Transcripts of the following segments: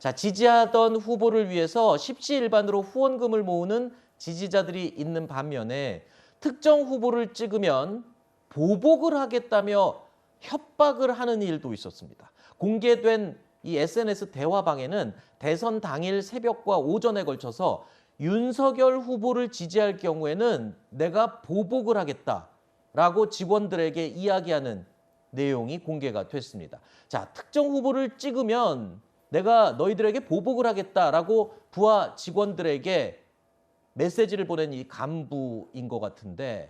자, 지지하던 후보를 위해서 십시일반으로 후원금을 모으는 지지자들이 있는 반면에 특정 후보를 찍으면 보복을 하겠다며 협박을 하는 일도 있었습니다. 공개된 이 SNS 대화방에는 대선 당일 새벽과 오전에 걸쳐서 윤석열 후보를 지지할 경우에는 내가 보복을 하겠다라고 직원들에게 이야기하는 내용이 공개가 됐습니다. 자, 특정 후보를 찍으면 내가 너희들에게 보복을 하겠다라고 부하 직원들에게 메시지를 보낸 이 간부인 것 같은데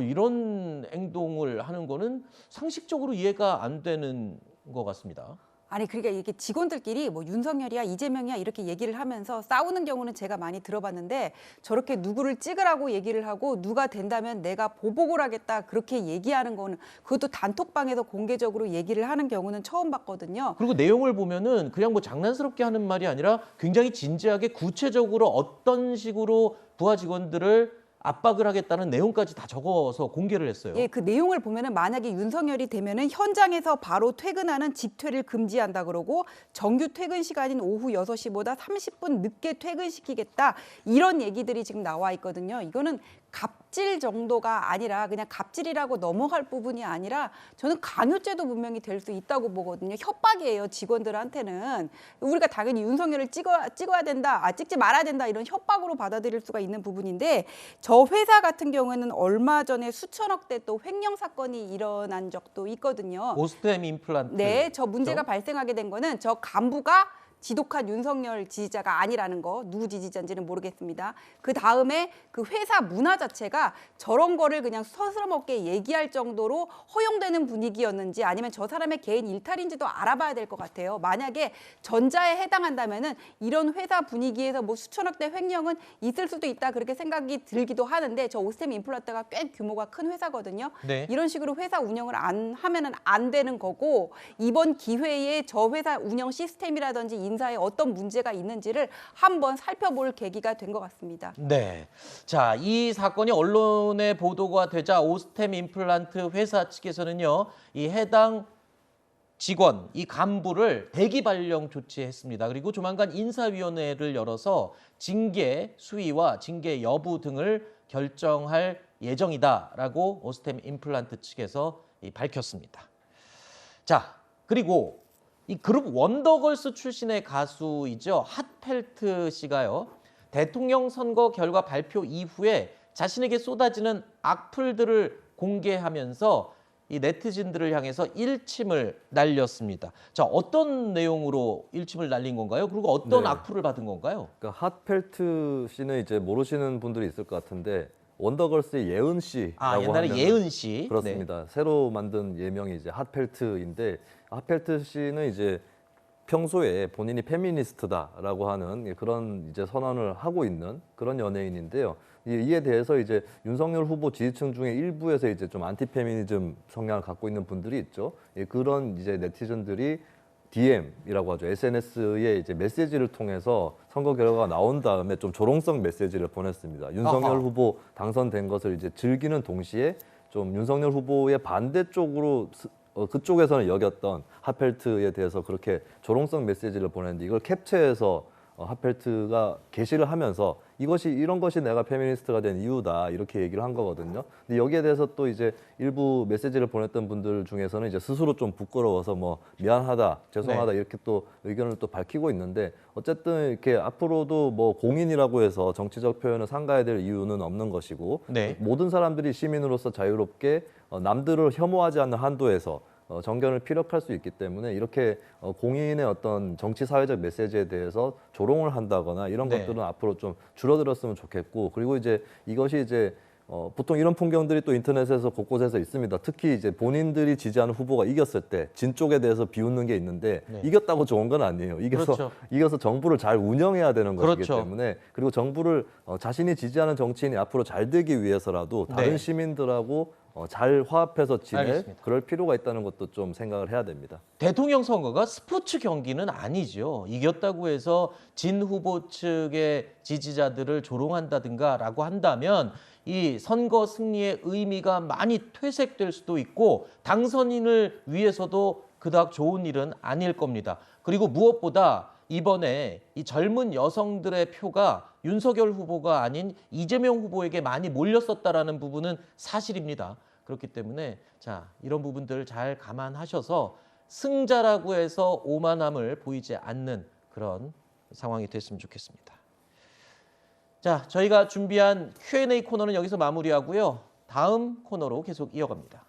이런 행동을 하는 거는 상식적으로 이해가 안 되는 것 같습니다. 아니 그러니까 이게 직원들끼리 뭐 윤석열이야 이재명이야 이렇게 얘기를 하면서 싸우는 경우는 제가 많이 들어봤는데 저렇게 누구를 찍으라고 얘기를 하고 누가 된다면 내가 보복을 하겠다 그렇게 얘기하는 거는 그것도 단톡방에서 공개적으로 얘기를 하는 경우는 처음 봤거든요. 그리고 내용을 보면은 그냥 뭐 장난스럽게 하는 말이 아니라 굉장히 진지하게 구체적으로 어떤 식으로 부하 직원들을 압박을 하겠다는 내용까지 다 적어서 공개를 했어요. 예, 그 내용을 보면은 만약에 윤석열이 되면은 현장에서 바로 퇴근하는 집퇴를 금지한다 그러고 정규 퇴근 시간인 오후 6시보다 30분 늦게 퇴근시키겠다 이런 얘기들이 지금 나와 있거든요. 이거는 갑질 정도가 아니라 그냥 갑질이라고 넘어갈 부분이 아니라 저는 강요죄도 분명히 될 수 있다고 보거든요. 협박이에요, 직원들한테는. 우리가 당연히 윤석열을 찍어야 된다, 찍지 말아야 된다 이런 협박으로 받아들일 수가 있는 부분인데 저 회사 같은 경우에는 얼마 전에 수천억대 또 횡령 사건이 일어난 적도 있거든요. 오스템 임플란트. 네, 저 문제가 발생하게 된 거는 저 간부가 지독한 윤석열 지지자가 아니라는 거, 누구 지지자인지는 모르겠습니다. 그 다음에 그 회사 문화 자체가 저런 거를 그냥 서스럼없게 얘기할 정도로 허용되는 분위기였는지 아니면 저 사람의 개인 일탈인지도 알아봐야 될 것 같아요. 만약에 전자에 해당한다면은 이런 회사 분위기에서 뭐 수천억대 횡령은 있을 수도 있다 그렇게 생각이 들기도 하는데 저 오스템 임플란트가 꽤 규모가 큰 회사거든요. 네. 이런 식으로 회사 운영을 안 하면은 안 되는 거고 이번 기회에 저 회사 운영 시스템이라든지 인사에 어떤 문제가 있는지를 한번 살펴볼 계기가 된 것 같습니다. 네. 자, 이 사건이 언론에 보도가 되자 오스템 임플란트 회사 측에서는요, 이 해당 직원, 이 간부를 대기 발령 조치했습니다. 그리고 조만간 인사위원회를 열어서 징계 수위와 징계 여부 등을 결정할 예정이다라고 오스템 임플란트 측에서 밝혔습니다. 자, 그리고 이 그룹 원더걸스 출신의 가수이죠. 핫펠트 씨가요. 대통령 선거 결과 발표 이후에 자신에게 쏟아지는 악플들을 공개하면서 이 네티즌들을 향해서 일침을 날렸습니다. 자, 어떤 내용으로 일침을 날린 건가요? 그리고 어떤 악플을 받은 건가요? 그러니까 핫펠트 씨는 이제 모르시는 분들이 있을 것 같은데 원더걸스의 예은 씨라고 옛날에 하면 예은 씨. 그렇습니다. 새로 만든 예명이 이제 핫펠트인데 핫펠트 씨는 이제 평소에 본인이 페미니스트다라고 하는 그런 이제 선언을 하고 있는 그런 연예인인데요. 이에 대해서 이제 윤석열 후보 지지층 중에 일부에서 이제 좀 안티페미니즘 성향을 갖고 있는 분들이 있죠. 그런 이제 네티즌들이 DM이라고 하죠. SNS에 이제 메시지를 통해서 선거 결과가 나온 다음에 좀 조롱성 메시지를 보냈습니다. 윤석열 후보 당선된 것을 이제 즐기는 동시에 좀 윤석열 후보의 반대쪽으로 그쪽에서는 여겼던 핫펠트에 대해서 그렇게 조롱성 메시지를 보냈는데 이걸 캡처해서 핫펠트가 게시를 하면서 이런 것이 내가 페미니스트가 된 이유다 이렇게 얘기를 한 거거든요. 근데 여기에 대해서 또 이제 일부 메시지를 보냈던 분들 중에서는 이제 스스로 좀 부끄러워서 뭐 미안하다, 죄송하다 이렇게 또 의견을 또 밝히고 있는데 어쨌든 이렇게 앞으로도 뭐 공인이라고 해서 정치적 표현을 삼가야 될 이유는 없는 것이고 모든 사람들이 시민으로서 자유롭게 남들을 혐오하지 않는 한도에서 정견을 피력할 수 있기 때문에 이렇게 공인의 어떤 정치 사회적 메시지에 대해서 조롱을 한다거나 이런 것들은 앞으로 좀 줄어들었으면 좋겠고 그리고 이제 이것이 이제 보통 이런 풍경들이 또 인터넷에서 곳곳에서 있습니다. 특히 이제 본인들이 지지하는 후보가 이겼을 때 진 쪽에 대해서 비웃는 게 있는데 이겼다고 좋은 건 아니에요. 이겨서 정부를 잘 운영해야 되는 것이기 때문에 그리고 정부를 자신이 지지하는 정치인이 앞으로 잘 되기 위해서라도 다른 시민들하고 잘 화합해서 지낼 그럴 필요가 있다는 것도 좀 생각을 해야 됩니다. 대통령 선거가 스포츠 경기는 아니죠. 이겼다고 해서 진 후보 측의 지지자들을 조롱한다든가라고 한다면 이 선거 승리의 의미가 많이 퇴색될 수도 있고 당선인을 위해서도 그닥 좋은 일은 아닐 겁니다. 그리고 무엇보다 이번에 이 젊은 여성들의 표가 윤석열 후보가 아닌 이재명 후보에게 많이 몰렸었다라는 부분은 사실입니다. 그렇기 때문에 자, 이런 부분들 잘 감안하셔서 승자라고 해서 오만함을 보이지 않는 그런 상황이 됐으면 좋겠습니다. 자, 저희가 준비한 Q&A 코너는 여기서 마무리하고요. 다음 코너로 계속 이어갑니다.